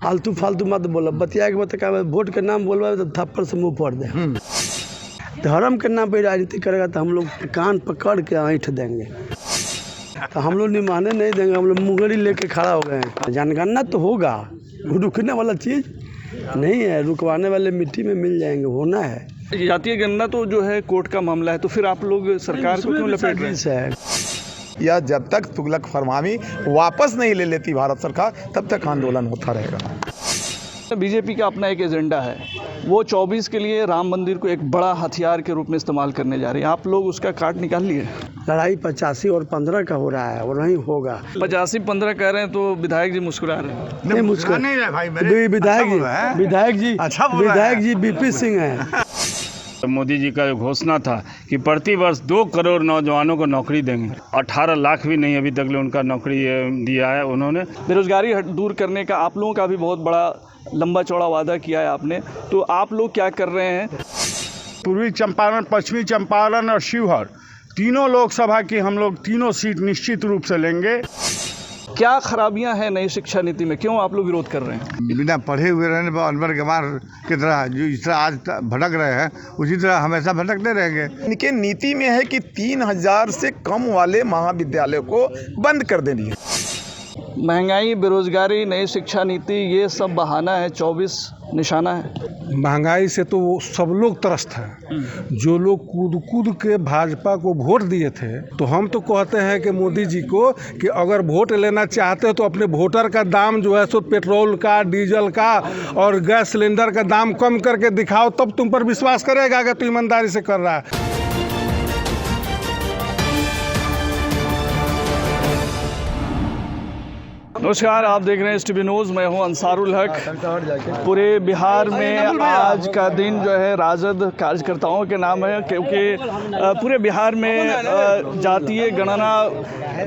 फालतू फालतू मत बोलो, बतिया के मत कहा वोट के नाम बोलवा तो थप्पड़ से मुंह फोड़ दे। धर्म के नाम पे राजनीति करेगा तो हम लोग कान पकड़ के ऐंठ देंगे, तो हम लोग निमाने नहीं देंगे। हम लोग मुंगरी लेके खड़ा हो गए हैं। जनगणना तो होगा, रुकने वाला चीज़ नहीं है, रुकवाने वाले मिट्टी में मिल जाएंगे, होना है। जातीय गणना तो जो है कोर्ट का मामला है, तो फिर आप लोग सरकार को क्यों लपेट रहे हैं? या जब तक तुगलक फरमावी वापस नहीं ले लेती भारत सरकार, तब तक आंदोलन होता रहेगा। बीजेपी का अपना एक एजेंडा है, वो 24 के लिए राम मंदिर को एक बड़ा हथियार के रूप में इस्तेमाल करने जा रही है। आप लोग उसका काट निकाल लिए? लड़ाई 85 और 15 का हो रहा है और नहीं होगा। 85-15 कह रहे हैं तो विधायक जी मुस्कुरा रहे हैं। नहीं मुस्कुरा नहीं है भाई, विधायक जी बीपी सिंह है। मोदी जी का घोषणा था कि प्रति वर्ष 2 करोड़ नौजवानों को नौकरी देंगे, 18 लाख भी नहीं अभी तक उनका नौकरी दिया है उन्होंने। बेरोजगारी दूर करने का आप लोगों का भी बहुत बड़ा लंबा चौड़ा वादा किया है आपने, तो आप लोग क्या कर रहे हैं? पूर्वी चंपारण, पश्चिमी चंपारण और शिवहर तीनों लोकसभा की हम लोग तीनों सीट निश्चित रूप से लेंगे। क्या खराबियां हैं नई शिक्षा नीति में, क्यों आप लोग विरोध कर रहे हैं? बिना पढ़े हुए रहने पर अनवर गंवार की तरह जो इस तरह आज भटक रहे हैं, उसी तरह हमेशा भटकते रहेंगे। इनके नीति में है कि 3000 से कम वाले महाविद्यालयों को बंद कर देनी है। महंगाई, बेरोजगारी, नई शिक्षा नीति, ये सब बहाना है, 24 निशाना है। महंगाई से तो वो सब लोग त्रस्त हैं। जो लोग कूद कूद के भाजपा को वोट दिए थे, तो हम तो कहते हैं कि मोदी जी को कि अगर वोट लेना चाहते हो तो अपने वोटर का दाम जो है सो पेट्रोल का, डीजल का और गैस सिलेंडर का दाम कम करके दिखाओ, तब तुम पर विश्वास करेगा अगर तू ईमानदारी से कर रहा है। नमस्कार, आप देख रहे हैं STV न्यूज़। मैं हूं अंसारुल हक। पूरे बिहार में आज का दिन जो है राजद कार्यकर्ताओं के नाम है, क्योंकि पूरे बिहार में जातीय गणना,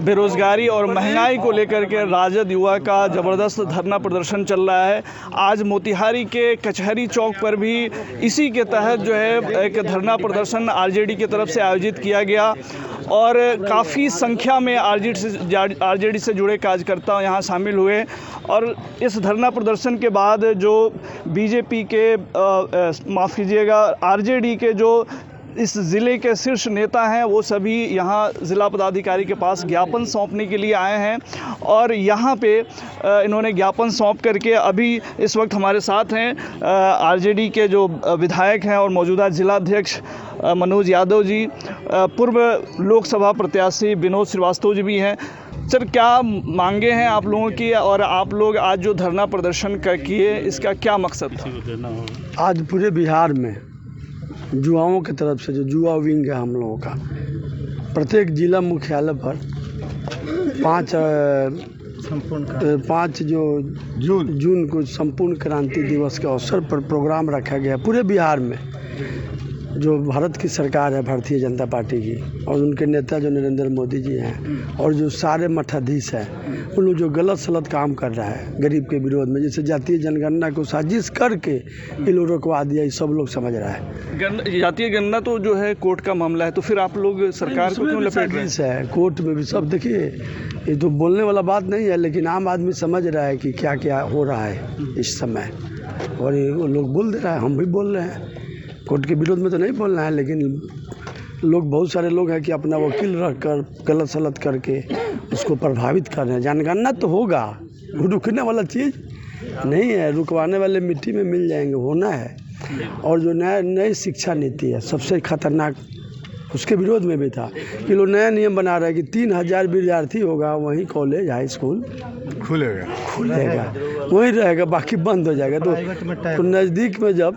बेरोजगारी और महंगाई को लेकर के राजद युवा का ज़बरदस्त धरना प्रदर्शन चल रहा है। आज मोतिहारी के कचहरी चौक पर भी इसी के तहत जो है एक धरना प्रदर्शन RJD की तरफ से आयोजित किया गया और काफ़ी संख्या में RJD से जुड़े कार्यकर्ता यहाँ शामिल हुए। और इस धरना प्रदर्शन के बाद जो बीजेपी के माफ़ कीजिएगा RJD के जो इस ज़िले के शीर्ष नेता हैं, वो सभी यहाँ ज़िला पदाधिकारी के पास ज्ञापन सौंपने के लिए आए हैं और यहाँ पे इन्होंने ज्ञापन सौंप करके अभी इस वक्त हमारे साथ हैं RJD के जो विधायक हैं और मौजूदा जिलाध्यक्ष मनोज यादव जी, पूर्व लोकसभा प्रत्याशी विनोद श्रीवास्तव जी भी हैं। सर, क्या मांगे हैं आप लोगों की और आप लोग आज जो धरना प्रदर्शन किए, इसका क्या मकसद था? आज पूरे बिहार में युवाओं की तरफ से जो युवा विंग है हम लोगों का, प्रत्येक जिला मुख्यालय पर 5 जून को संपूर्ण क्रांति दिवस के अवसर पर प्रोग्राम रखा गया। पूरे बिहार में जो भारत की सरकार है, भारतीय जनता पार्टी की, और उनके नेता जो नरेंद्र मोदी जी हैं, और जो सारे मठाधीश हैं, उन लोग जो गलत सलत काम कर रहा है गरीब के विरोध में, जैसे जातीय जनगणना को साजिश करके ये लोग रुकवा दिया, ये सब लोग समझ रहा है। जातीय गणना तो जो है कोर्ट का मामला है, तो फिर आप लोग सरकार को क्यों लपेट रहे हैं? कोर्ट में भी सब देखिए, ये तो बोलने वाला बात नहीं है, लेकिन आम आदमी समझ रहा है कि क्या क्या हो रहा है इस समय, और ये लोग बोल दे रहा है, हम भी बोल रहे हैं। कोर्ट के विरोध में तो नहीं बोलना है, लेकिन लोग, बहुत सारे लोग हैं कि अपना वकील रख कर गलत सलत करके उसको प्रभावित कर रहे हैं। जनगणना तो होगा, रुकने वाला चीज़ नहीं है, रुकवाने वाले मिट्टी में मिल जाएंगे, होना है। और जो नई शिक्षा नीति है, सबसे खतरनाक, उसके विरोध में भी था कि लोग नया नियम बना रहे हैं कि 3000 विद्यार्थी होगा, वहीं कॉलेज हाई स्कूल खुलेगा, वहीं रहेगा, बाकी बंद हो जाएगा। तो नज़दीक में जब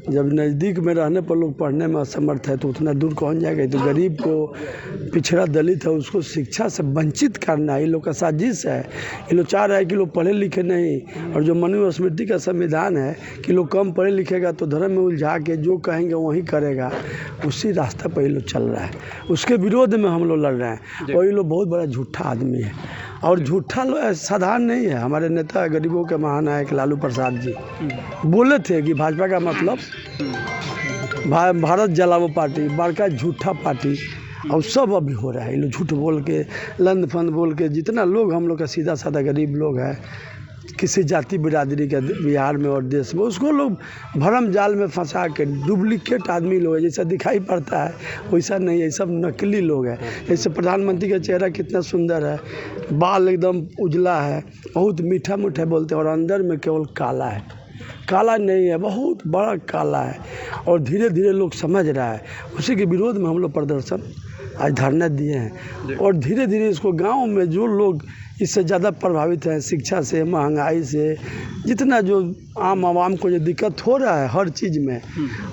नज़दीक में रहने पर लोग पढ़ने में असमर्थ है, तो उतना दूर कौन जाएगा? तो गरीब को, पिछड़ा दलित है, उसको शिक्षा से वंचित करना ये लोग का साजिश है। ये लोग चाह रहा है कि लोग पढ़े लिखे नहीं, और जो मनुस्मृति का संविधान है कि लोग कम पढ़े लिखेगा तो धर्म में उलझा के जो कहेंगे वही करेगा, उसी रास्ते पर ये लोग चल रहा है। उसके विरोध में हम लोग लड़ रहे हैं, और ये लोग बहुत बड़ा झूठा आदमी है, और झूठा लोग साधारण नहीं है। हमारे नेता गरीबों के महानायक लालू प्रसाद जी बोले थे कि भाजपा का मतलब भारत जलाओ पार्टी, बड़का झूठा पार्टी, और सब अभी हो रहा है। ये लोग झूठ बोल के, लंद फंद बोल के, जितना लोग हम लोग का सीधा साधा गरीब लोग है, किसी जाति बिरादरी का बिहार में और देश में, उसको लोग भरम जाल में फंसा के डुप्लीकेट आदमी लोग हैं, जैसा दिखाई पड़ता है वैसा नहीं है, सब नकली लोग हैं। जैसे प्रधानमंत्री का चेहरा कितना सुंदर है, बाल एकदम उजला है, बहुत मीठा मीठा बोलते हैं, और अंदर में केवल काला है, काला नहीं है, बहुत बड़ा काला है। और धीरे धीरे लोग समझ रहा है, उसी के विरोध में हम लोग प्रदर्शन आज धरना दिए हैं। और धीरे धीरे इसको गांव में जो लोग इससे ज़्यादा प्रभावित हैं, शिक्षा से, महंगाई से, जितना जो आम आवाम को जो दिक्कत हो रहा है हर चीज़ में,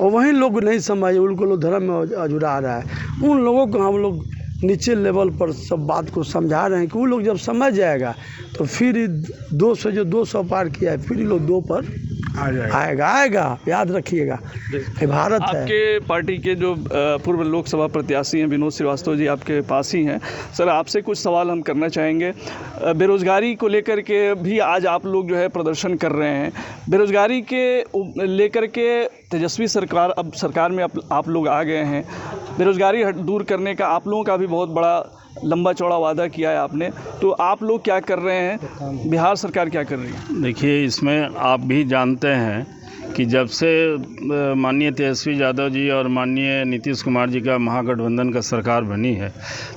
और वहीं लोग नहीं समझ, उनको लोग धर्म में अजुरा रहा है, उन लोगों को हम लोग नीचे लेवल पर सब बात को समझा रहे हैं कि वो लोग जब समझ जाएगा तो फिर 200 जो 200 पार किया है, फिर ये लोग 2 पर आएगा, याद रखिएगा, ये भारत है। आपके पार्टी के जो पूर्व लोकसभा प्रत्याशी हैं विनोद श्रीवास्तव जी आपके पास ही हैं। सर, आपसे कुछ सवाल हम करना चाहेंगे। बेरोजगारी को लेकर के भी आज आप लोग जो है प्रदर्शन कर रहे हैं। बेरोजगारी के लेकर के तेजस्वी सरकार, अब सरकार में आप लोग आ गए हैं, बेरोजगारी दूर करने का आप लोगों का भी बहुत बड़ा लंबा चौड़ा वादा किया है आपने, तो आप लोग क्या कर रहे हैं, बिहार सरकार क्या कर रही है? देखिए, इसमें आप भी जानते हैं कि जब से माननीय तेजस्वी यादव जी और माननीय नीतीश कुमार जी का महागठबंधन का सरकार बनी है,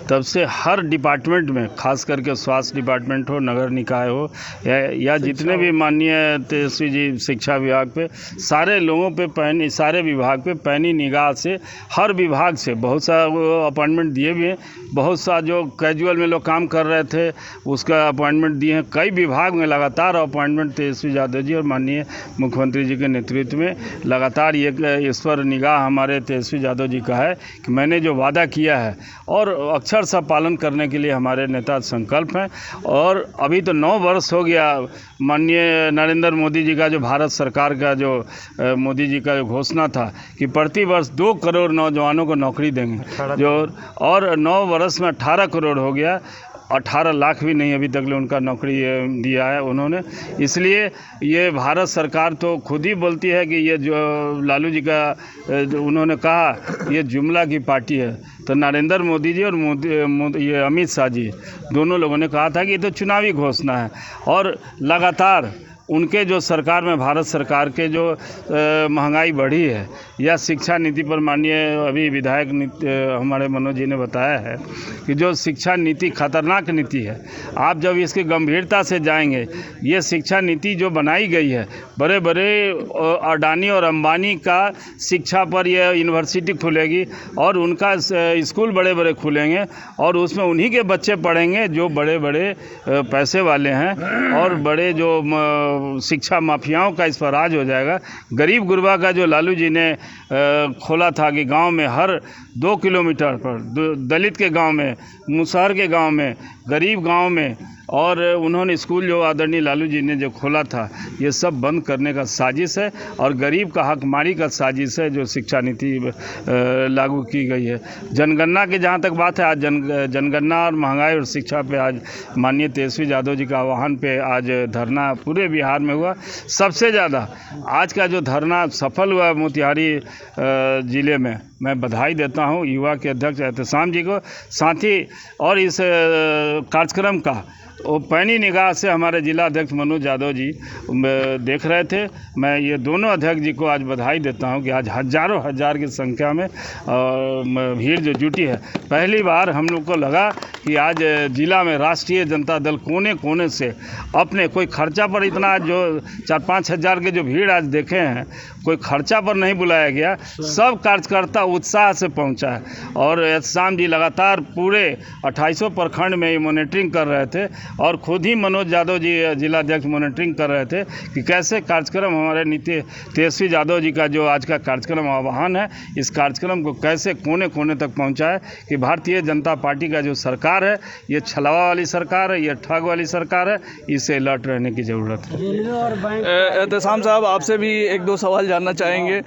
तब से हर डिपार्टमेंट में, खास करके स्वास्थ्य डिपार्टमेंट हो, नगर निकाय हो, या जितने भी माननीय तेजस्वी जी शिक्षा विभाग पे, सारे लोगों पे सारे विभाग पे पैनी निगाह से, हर विभाग से बहुत सा अपॉइंटमेंट दिए भी हैं। बहुत सा जो कैजुअल में लोग काम कर रहे थे उसका अपॉइंटमेंट दिए हैं। कई विभाग में लगातार अपॉइंटमेंट तेजस्वी यादव जी और माननीय मुख्यमंत्री जी के नेतृत्व में लगातार ये इस पर निगाह हमारे तेजस्वी यादव जी का है कि मैंने जो वादा किया है और अक्षर सा पालन करने के लिए हमारे नेता संकल्प हैं। और अभी तो 9 वर्ष हो गया माननीय नरेंद्र मोदी जी का जो भारत सरकार का जो मोदी जी का जो घोषणा था कि प्रति वर्ष 2 करोड़ नौजवानों को नौकरी देंगे, जो और 9 वर्ष में 18 करोड़ हो गया। 18 लाख भी नहीं अभी तक उनका नौकरी दिया है उन्होंने। इसलिए ये भारत सरकार तो खुद ही बोलती है कि ये जो लालू जी का उन्होंने कहा ये जुमला की पार्टी है, तो नरेंद्र मोदी जी और ये अमित शाह जी दोनों लोगों ने कहा था कि ये तो चुनावी घोषणा है। और लगातार उनके जो सरकार में, भारत सरकार के जो महंगाई बढ़ी है, या शिक्षा नीति पर माननीय अभी विधायक हमारे मनोज जी ने बताया है कि जो शिक्षा नीति खतरनाक नीति है। आप जब इसकी गंभीरता से जाएंगे, ये शिक्षा नीति जो बनाई गई है, बड़े बड़े अडानी और अंबानी का शिक्षा पर यह यूनिवर्सिटी खुलेगी और उनका स्कूल बड़े बड़े खुलेंगे और उसमें उन्हीं के बच्चे पढ़ेंगे जो बड़े बड़े पैसे वाले हैं, और बड़े जो शिक्षा माफियाओं का इस पर राज हो जाएगा। गरीब गुरबा का जो लालू जी ने खोला था कि गांव में हर 2 किलोमीटर पर, दलित के गांव में, मुसहर के गांव में, गरीब गांव में, और उन्होंने स्कूल जो आदरणीय लालू जी ने जो खोला था, ये सब बंद करने का साजिश है और गरीब का हक मारी का साजिश है जो शिक्षा नीति लागू की गई है। जनगणना की जहाँ तक बात है, आज जनगणना और महंगाई और शिक्षा पे आज माननीय तेजस्वी यादव जी का आह्वान पे आज धरना पूरे बिहार में हुआ। सबसे ज़्यादा आज का जो धरना सफल हुआ मोतिहारी ज़िले में, मैं बधाई देता हूँ युवा के अध्यक्ष एहतसाम जी को, साथ ही और इस कार्यक्रम का वो पैनी निगाह से हमारे जिला अध्यक्ष मनोज यादव जी देख रहे थे। मैं ये दोनों अध्यक्ष जी को आज बधाई देता हूं कि आज हज़ारों हज़ार की संख्या में भीड़ जो जुटी है। पहली बार हम लोग को लगा कि आज जिला में राष्ट्रीय जनता दल कोने कोने से अपने कोई खर्चा पर इतना जो 4-5 हज़ार के जो भीड़ आज देखे हैं, कोई खर्चा पर नहीं बुलाया गया, सब कार्यकर्ता उत्साह से पहुंचा है। और एहतसाम जी लगातार पूरे 2800 प्रखंड में मॉनिटरिंग कर रहे थे और खुद ही मनोज यादव जी जिला अध्यक्ष मॉनिटरिंग कर रहे थे कि कैसे कार्यक्रम हमारे तेजस्वी यादव जी का जो आज का कार्यक्रम आह्वान है, इस कार्यक्रम को कैसे कोने कोने तक पहुंचाए कि भारतीय जनता पार्टी का जो सरकार है, ये छलावा वाली सरकार है, ये ठग वाली सरकार है, इससे अलर्ट रहने की ज़रूरत है। एहतसाम साहब, आपसे भी 1-2 सवाल जानना चाहेंगे।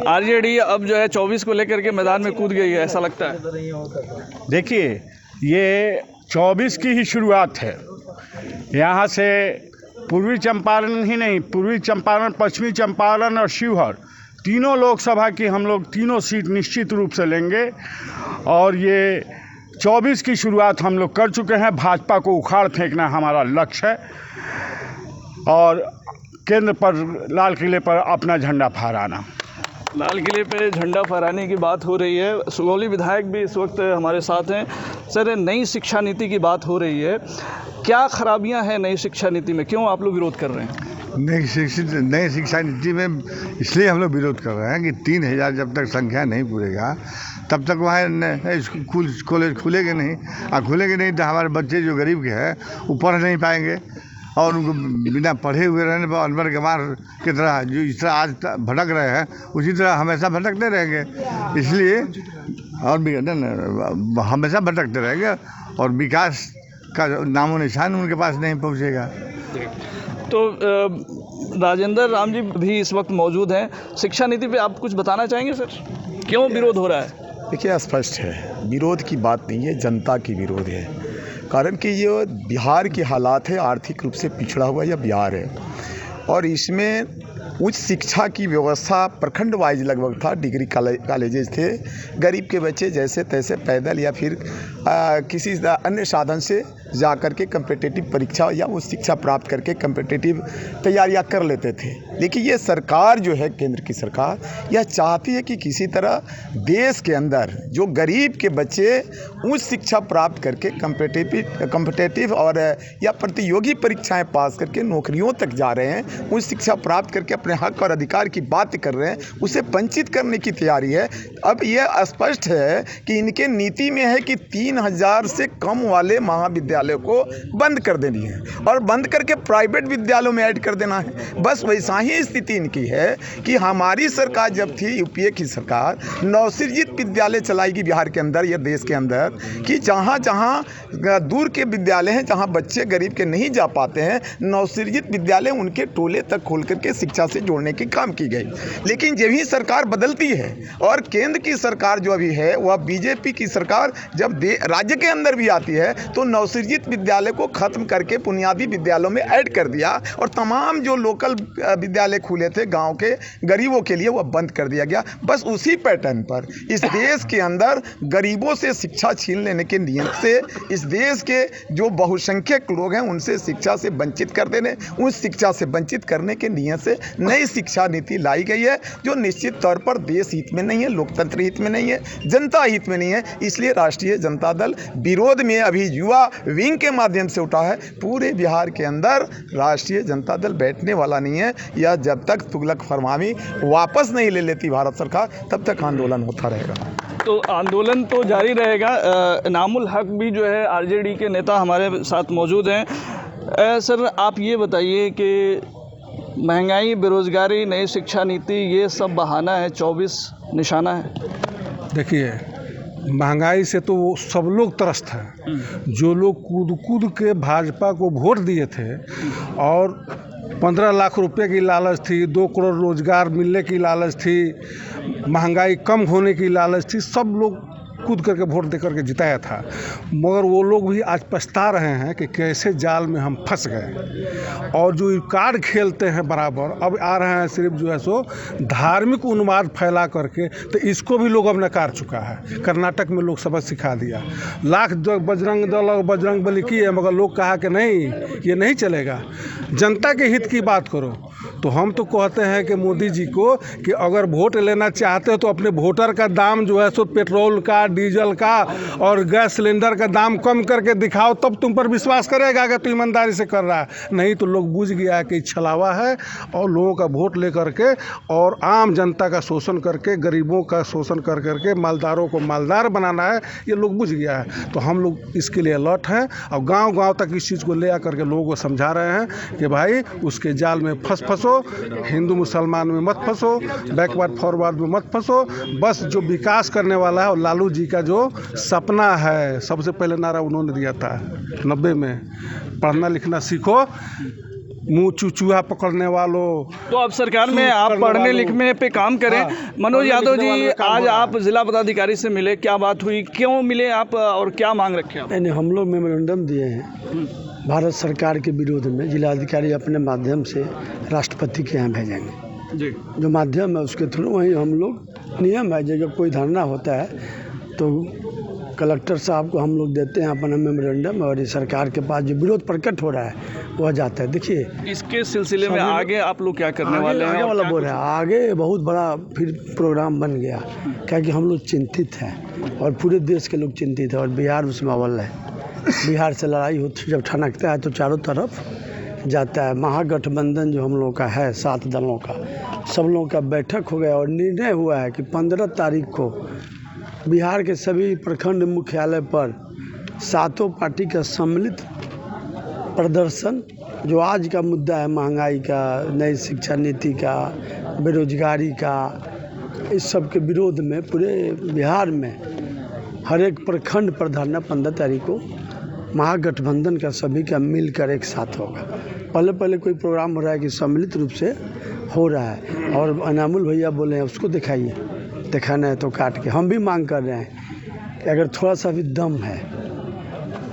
आरजेडी अब जो है 24 को लेकर के मैदान में कूद गई है, ऐसा लगता है? देखिए, ये 24 की ही शुरुआत है। यहाँ से पूर्वी चंपारण ही नहीं, पूर्वी चंपारण, पश्चिमी चंपारण और शिवहर तीनों लोकसभा की हम लोग तीनों सीट निश्चित रूप से लेंगे। और ये 24 की शुरुआत हम लोग कर चुके हैं। भाजपा को उखाड़ फेंकना हमारा लक्ष्य है। और केंद्र पर लाल किले पर अपना झंडा फहराना। लाल किले पे झंडा फहराने की बात हो रही है। सुगौली विधायक भी इस वक्त हमारे साथ हैं। सर, नई शिक्षा नीति की बात हो रही है, क्या खराबियां हैं नई शिक्षा नीति में, क्यों आप लोग विरोध कर रहे हैं? नई शिक्षा नीति में इसलिए हम लोग विरोध कर रहे हैं कि 3000 जब तक संख्या नहीं पूरेगा तब तक वहाँ स्कूल कॉलेज खुलेंगे नहीं, और खुलेंगे नहीं तो हमारे बच्चे जो गरीब के हैं वो पढ़ नहीं पाएंगे, और उनको बिना पढ़े हुए रहने पर अनवर गंवार की तरह जो इस तरह आज भटक रहे हैं उसी तरह हमेशा भटकते रहेंगे। इसलिए और भी हमेशा भटकते रहेंगे और विकास का नामो निशान उनके पास नहीं पहुँचेगा। तो राजेंद्र राम जी भी इस वक्त मौजूद हैं। शिक्षा नीति पे आप कुछ बताना चाहेंगे सर, क्यों विरोध हो रहा है? देखिए, स्पष्ट है, विरोध की बात नहीं है, जनता की विरोध है। कारण कि ये बिहार के हालात है, आर्थिक रूप से पिछड़ा हुआ यह बिहार है, और इसमें उच्च शिक्षा की व्यवस्था प्रखंड वाइज लगभग था। डिग्री कॉलेजेस थे, गरीब के बच्चे जैसे तैसे पैदल या फिर किसी अन्य साधन से जा कर के कम्पिटिटिव परीक्षा या उच्च शिक्षा प्राप्त करके कम्पिटिटिव तैयारियां कर लेते थे। लेकिन ये सरकार जो है, केंद्र की सरकार, यह चाहती है कि किसी तरह देश के अंदर जो गरीब के बच्चे उच्च शिक्षा प्राप्त करके कम्पिटिटिव और या प्रतियोगी परीक्षाएं पास करके नौकरियों तक जा रहे हैं, उच्च शिक्षा प्राप्त करके अपने हक और अधिकार की बात कर रहे हैं, उसे वंचित करने की तैयारी है। अब यह स्पष्ट है कि इनके नीति में है कि 3000 से कम वाले महाविद्यालयों को बंद कर देनी है और बंद करके प्राइवेट विद्यालयों में ऐड कर देना है। बस वैसा ही स्थिति इनकी है कि हमारी सरकार जब थी, यूपीए की सरकार, नवसृजित विद्यालय चलाएगी बिहार के अंदर या देश के अंदर, कि जहाँ जहाँ दूर के विद्यालय हैं, जहाँ बच्चे गरीब के नहीं जा पाते हैं, नवसृजित विद्यालय उनके टोले तक खोल करके शिक्षा से जोड़ने की काम की गई। लेकिन जब ही सरकार बदलती है और केंद्र की सरकार जो अभी है वह बीजेपी की सरकार जब राज्य के अंदर भी आती है तो नवसृजित विद्यालय को खत्म करके बुनियादी विद्यालयों में ऐड कर दिया, और तमाम जो लोकल विद्यालय खुले थे गांव के गरीबों के लिए वह बंद कर दिया गया। बस उसी पैटर्न पर इस देश के अंदर गरीबों से शिक्षा छीन लेने के नियत से इस देश के जो बहुसंख्यक लोग हैं उनसे शिक्षा से वंचित कर देने, उस शिक्षा से वंचित करने के नियत से नई शिक्षा नीति लाई गई है, जो निश्चित तौर पर देश हित में नहीं है, लोकतंत्र हित में नहीं है, जनता हित में नहीं है। इसलिए राष्ट्रीय जनता दल विरोध में अभी युवा विंग के माध्यम से उठा है। पूरे बिहार के अंदर राष्ट्रीय जनता दल बैठने वाला नहीं है। यह जब तक तुगलक फरमानी वापस नहीं ले लेती भारत सरकार, तब तक आंदोलन होता रहेगा। तो आंदोलन तो जारी रहेगा। इनामुल हक भी जो है आरजेडी के नेता हमारे साथ मौजूद हैं। सर, आप ये बताइए कि महंगाई, बेरोजगारी, नई शिक्षा नीति, ये सब बहाना है, 24 निशाना है? देखिए, महंगाई से तो वो सब लोग त्रस्त हैं। जो लोग कूद के भाजपा को वोट दिए थे और 15 लाख रुपए की लालच थी, 2 करोड़ रोजगार मिलने की लालच थी, महंगाई कम होने की लालच थी, सब लोग कूद करके वोट दे करके जिताया था। मगर वो लोग भी आज पछता रहे हैं कि कैसे जाल में हम फंस गए। और जो कार्ड खेलते हैं बराबर, अब आ रहे हैं सिर्फ जो है सो धार्मिक उन्माद फैला करके, तो इसको भी लोग अब नकार चुका है। कर्नाटक में लोग सबक सिखा दिया, लाख बजरंग दल और बजरंग बली की है, मगर लोग कहा कि नहीं, ये नहीं चलेगा, जनता के हित की बात करो। तो हम तो कहते हैं कि मोदी जी को कि अगर वोट लेना चाहते हो तो अपने वोटर का दाम जो है सो पेट्रोल का, डीजल का और गैस सिलेंडर का दाम कम करके दिखाओ, तब तुम पर विश्वास करेगा अगर तू ईमानदारी से कर रहा है। नहीं तो लोग बुझ गया कि छलावा है और लोगों का वोट ले करके और आम जनता का शोषण करके, गरीबों का शोषण कर करके मालदारों को मालदार बनाना है, ये लोग बुझ गया है। तो हम लोग इसके लिए अलर्ट हैं और गाँव-गाँव तक इस चीज़ को ले आ करके लोगों को समझा रहे हैं कि भाई उसके जाल में फंसो, हिंदू मुसलमान में मत फंसो, बैकवर्ड फॉरवर्ड में मत फंसो। बस जो विकास करने वाला है और लालू जी का जो सपना है, सबसे पहले नारा उन्होंने दिया था 90 में, पढ़ना लिखना सीखो, मुँह चूहा पकड़ने वालों। तो अब सरकार में आप पढ़ने लिखने पे काम करें। मनोज यादव जी, आज आप जिला पदाधिकारी से मिले, क्या बात हुई, क्यों मिले आप और क्या मांग रखे आप? नहीं, हम लोग मेमोरेंडम दिए हैं भारत सरकार के विरोध में। जिलाधिकारी अपने माध्यम से राष्ट्रपति के यहाँ भेजेंगे जी, जो माध्यम है उसके थ्रू वहीं हम लोग, नियम है जब कोई धरना होता है तो कलेक्टर साहब को हम लोग देते हैं अपना मेमोरेंडम, और ये सरकार के पास जो विरोध प्रकट हो रहा है वह जाता है। देखिए इसके सिलसिले में आगे आप लोग क्या करने वाले हैं? आगे वाला बोल रहे हैं, आगे बहुत बड़ा फिर प्रोग्राम बन गया, क्या कि हम लोग चिंतित हैं और पूरे देश के लोग चिंतित हैं, और बिहार उसमें अव्वल है। बिहार से लड़ाई होती जब ठनकता है तो चारों तरफ जाता है। महागठबंधन जो हम लोग का है 7 दलों का, सब लोगों का बैठक हो गया और निर्णय हुआ है कि 15 तारीख को बिहार के सभी प्रखंड मुख्यालय पर 7 पार्टी का सम्मिलित प्रदर्शन, जो आज का मुद्दा है महंगाई का, नई शिक्षा नीति का, बेरोजगारी का, इस सब के विरोध में पूरे बिहार में हर एक प्रखंड पर धरना 15 तारीख को महागठबंधन का सभी का मिलकर एक साथ होगा। पहले कोई प्रोग्राम हो रहा है कि सम्मिलित रूप से हो रहा है, और अनामुल भैया बोले हैं उसको दिखाइए, दिखाना है तो काट के। हम भी मांग कर रहे हैं कि अगर थोड़ा सा भी दम है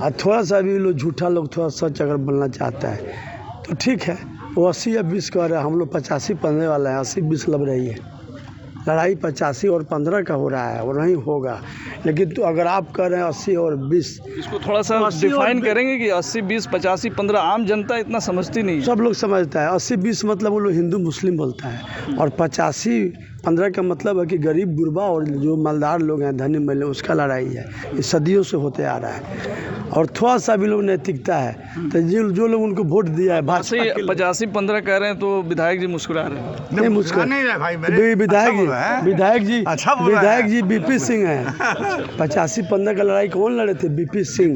और थोड़ा सा भी लोग झूठा लोग थोड़ा सच अगर बोलना चाहता है तो ठीक है। वो 80 या 20 कह रहा है, हम लोग 85 15 वाला है, 80-20 लग रही है। लड़ाई 85 और 15 का हो रहा है और नहीं होगा। लेकिन तो अगर आप कह रहे हैं 80 और 20, इसको थोड़ा सा डिफाइन करेंगे कि 80 20 85 15 आम जनता इतना समझती नहीं है। सब लोग समझता है 80-20 मतलब वो लोग हिंदू मुस्लिम बोलता है, और 85-15 का मतलब है कि गरीब गुरबा और जो मालदार लोग हैं, धनी महिला, उसका लड़ाई है। ये सदियों से होते आ रहा है, और थोड़ा सा भी लोग नैतिकता है तो जो लोग उनको वोट दिया है भाजपा के 85-15 कह रहे हैं तो विधायक जी मुस्कुरा रहे हैं। नहीं मुस्कुरा नहीं है भाई, मेरे विधायक जी बीपी सिंह हैं। 85-15 का लड़ाई कौन लड़े थे? बीपी सिंह।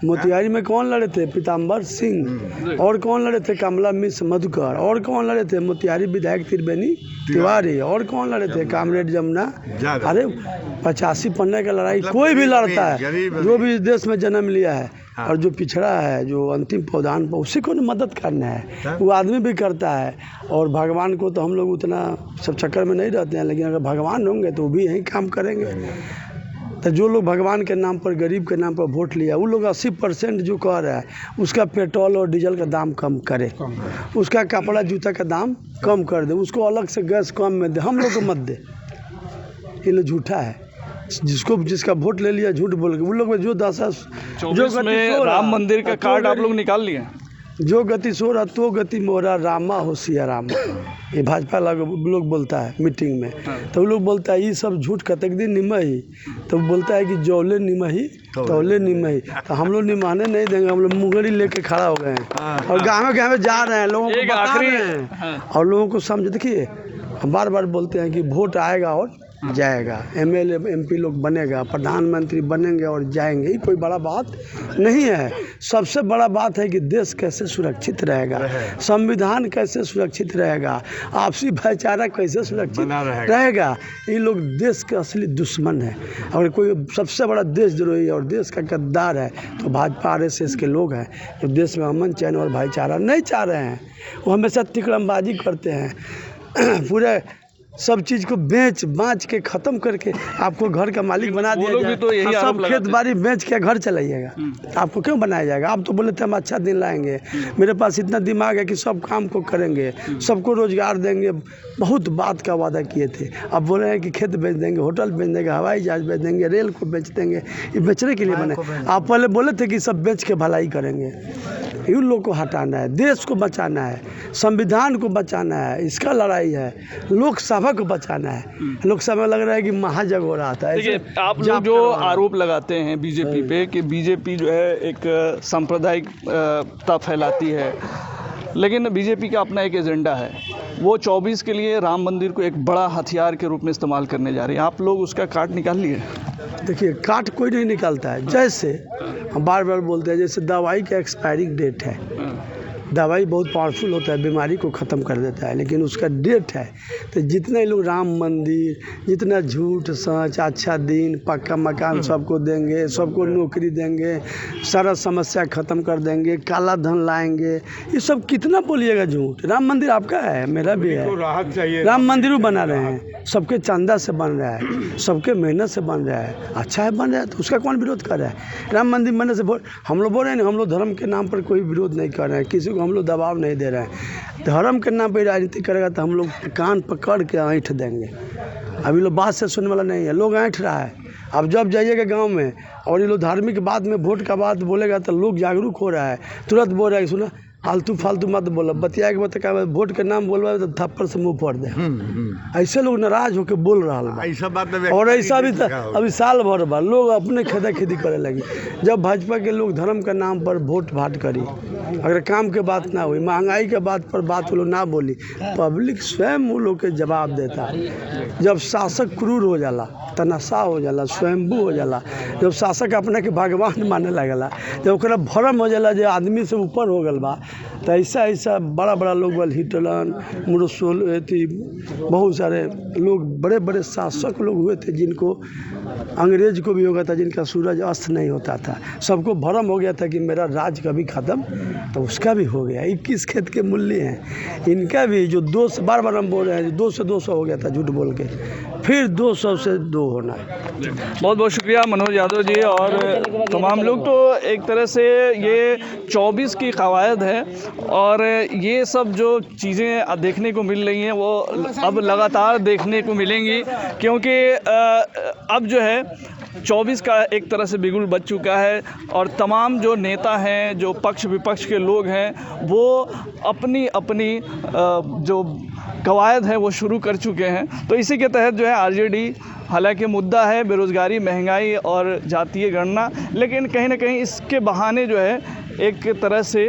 मोतिहारी में कौन लड़े थे? पीताम्बर सिंह। और कौन लड़े थे? कमला मिश्र मधुकर। और कौन लड़े थे? मोतिहारी विधायक त्रिवेणी तिवारी। और कौन लड़े थे? कामरेड जमुना। अरे 85-15 का लड़ाई कोई भी लड़ता है, जो भी इस देश में जन्म लिया है और जो पिछड़ा है, जो अंतिम पौधान पर, उसी को मदद करना है। वो आदमी भी करता है, और भगवान को तो हम लोग उतना सब चक्कर में नहीं रहते हैं, लेकिन अगर भगवान होंगे तो वो भी यही काम करेंगे। तो जो लोग भगवान के नाम पर, गरीब के नाम पर वोट लिया, वो लोग 80% जो कह रहा है उसका पेट्रोल और डीजल का दाम कम करे, उसका कपड़ा जूता का दाम कम कर दे, उसको अलग से गैस कम में दे, हम लोग को मत दे। ये लोग झूठा है, जिसका वोट ले लिया झूठ बोल के। वो लोग जो 24 में राम मंदिर का कार्ड आप लोग निकाल लिए। जो गति सो रहा तो गति मोरा, रामा हो सिया रामा, ये भाजपा लोग बोलता है मीटिंग में। तो वो लोग बोलता है ये सब झूठ कतक दिन निमही, तो बोलता है कि जौले निमही तौले निमही। तो हम लोग निमाने नहीं देंगे, हम लोग मुंगरी लेके खड़ा हो गए हैं और गाँव जा रहे हैं, लोगों को बता रहे हैं और लोगों को समझ। देखिए हम बार बार बोलते हैं कि वोट आएगा और जाएगा, एमएलए एमपी लोग बनेगा, प्रधानमंत्री बनेंगे और जाएंगे, ये कोई बड़ा बात नहीं है। सबसे बड़ा बात है कि देश कैसे सुरक्षित रहेगा, संविधान कैसे सुरक्षित रहेगा, आपसी भाईचारा कैसे सुरक्षित रहेगा। ये लोग देश के असली दुश्मन हैं। अगर कोई सबसे बड़ा देशद्रोही और देश का गद्दार है तो भाजपा RSS के लोग हैं, जो देश में अमन चैन और भाईचारा नहीं चाह रहे हैं। वो हमेशा तिकड़मबाजी करते हैं, पूरे सब चीज़ को बेच बाँच के ख़त्म करके आपको घर का मालिक बना दिया जाए। तो यही सब खेत बाड़ी बेच के घर चलाइएगा, आपको क्यों बनाया जाएगा? आप तो बोले थे हम अच्छा दिन लाएंगे, मेरे पास इतना दिमाग है कि सब काम को करेंगे, सबको रोजगार देंगे, बहुत बात का वादा किए थे। अब बोल रहे हैं कि खेत बेच देंगे, होटल बेच देंगे, हवाई जहाज बेच देंगे, रेल को बेच देंगे। ये बेचने के लिए बने? आप पहले बोले थे कि सब बेच के भलाई करेंगे। इन लोग को हटाना है, देश को बचाना है, संविधान को बचाना है, इसका लड़ाई है। लोकसभा को बचाना है। लोकसभा में लग रहा है कि महाजग हो रहा था। देखिए आप लोग जो आरोप लगाते हैं बीजेपी पे कि बीजेपी जो है एक सांप्रदायिकता फैलाती है, लेकिन बीजेपी का अपना एक एजेंडा है। वो 24 के लिए राम मंदिर को एक बड़ा हथियार के रूप में इस्तेमाल करने जा रही है। आप लोग उसका काट निकाल लिए? देखिए काट कोई नहीं निकालता है। जैसे हम बार बार बोलते हैं, जैसे दवाई का एक्सपायरी डेट है, दवाई बहुत पावरफुल होता है, बीमारी को ख़त्म कर देता है, लेकिन उसका डेट है। तो जितने लोग राम मंदिर, जितना झूठ सच, अच्छा दिन, पक्का मकान सबको देंगे, सबको नौकरी देंगे, सारा समस्या ख़त्म कर देंगे, काला धन लाएंगे, ये सब कितना बोलिएगा झूठ। राम मंदिर आपका है, मेरा भी है, राहत चाहिए, राम मंदिर बना रहे हैं, सबके चंदा से बन रहा है, सबके मेहनत से बन रहा है, अच्छा है बन रहा है तो उसका कौन विरोध कर रहा है। राम मंदिर बनने से हम लोग बोल रहे हैं हम लोग धर्म के नाम पर कोई विरोध नहीं कर रहे हैं, किसी को हम लोग दबाव नहीं दे रहे हैं। धर्म के नाम पर राजनीति करेगा तो हम लोग कान पकड़ के ऐंठ देंगे। अभी लोग बात से सुनने वाला नहीं है, लोग ऐंठ रहा है। अब जब जाइएगा गांव में और ये लोग धार्मिक बात में वोट का बात बोलेगा तो लोग जागरूक हो रहा है, तुरंत बोल रहा है सुना फालतू मत बोलो, बतिया के बता वोट के नाम बोलवा तो थप्पड़ से मुंह फोड़ दे। ऐसे लोग नाराज होकर बोल रहा है। ऐसा बात और ऐसा भी अभी साल भर बाद लोग अपने खेदा खेती करे लगी। जब भाजपा के लोग धर्म के नाम पर वोट भाट करी, अगर काम के बात ना हुई, महंगाई के बात पर बात वो लोग ना बोली, पब्लिक स्वयं वो लोग के जवाब देता। जब शासक क्रूर हो जाला, तनाशा हो जाला, स्वयंभू हो जाला, जब शासक अपने के भगवान माने लगला, जब ओकरा भरम हो जाला जो आदमी से ऊपर हो गल बा, तो ऐसा बड़ा बड़ा लोग बल हिटलन मुरसोल थी, बहुत सारे लोग बड़े बड़े शासक लोग हुए थे जिनको अंग्रेज को भी हो गया था, जिनका सूरज अस्त नहीं होता था। सबको भरम हो गया था कि मेरा राज कभी ख़त्म, तो उसका भी हो गया। 21 खेत के मूल्य हैं, इनका भी जो 200 बार हम बोल रहे हैं 200 200 हो गया था झूठ बोल के, फिर 200 से 2 होना है। बहुत बहुत शुक्रिया मनोज यादव जी और तमाम लोग। तो एक तरह से ये 24 की कवायद है और ये सब जो चीज़ें देखने को मिल रही हैं वो अब लगातार देखने को मिलेंगी, क्योंकि अब जो है 24 का एक तरह से बिगुल बज चुका है और तमाम जो नेता हैं, जो पक्ष विपक्ष के लोग हैं, वो अपनी अपनी जो कवायद है वो शुरू कर चुके हैं। तो इसी के तहत जो है आरजेडी, हालांकि मुद्दा है बेरोज़गारी, महंगाई और जातीय गणना, लेकिन कहीं ना कहीं इसके बहाने जो है एक तरह से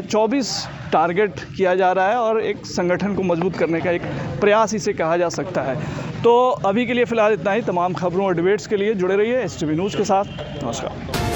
24 टारगेट किया जा रहा है और एक संगठन को मजबूत करने का एक प्रयास इसे कहा जा सकता है। तो अभी के लिए फ़िलहाल इतना ही। तमाम खबरों और डिबेट्स के लिए जुड़े रहिए STV न्यूज़ के साथ। नमस्कार।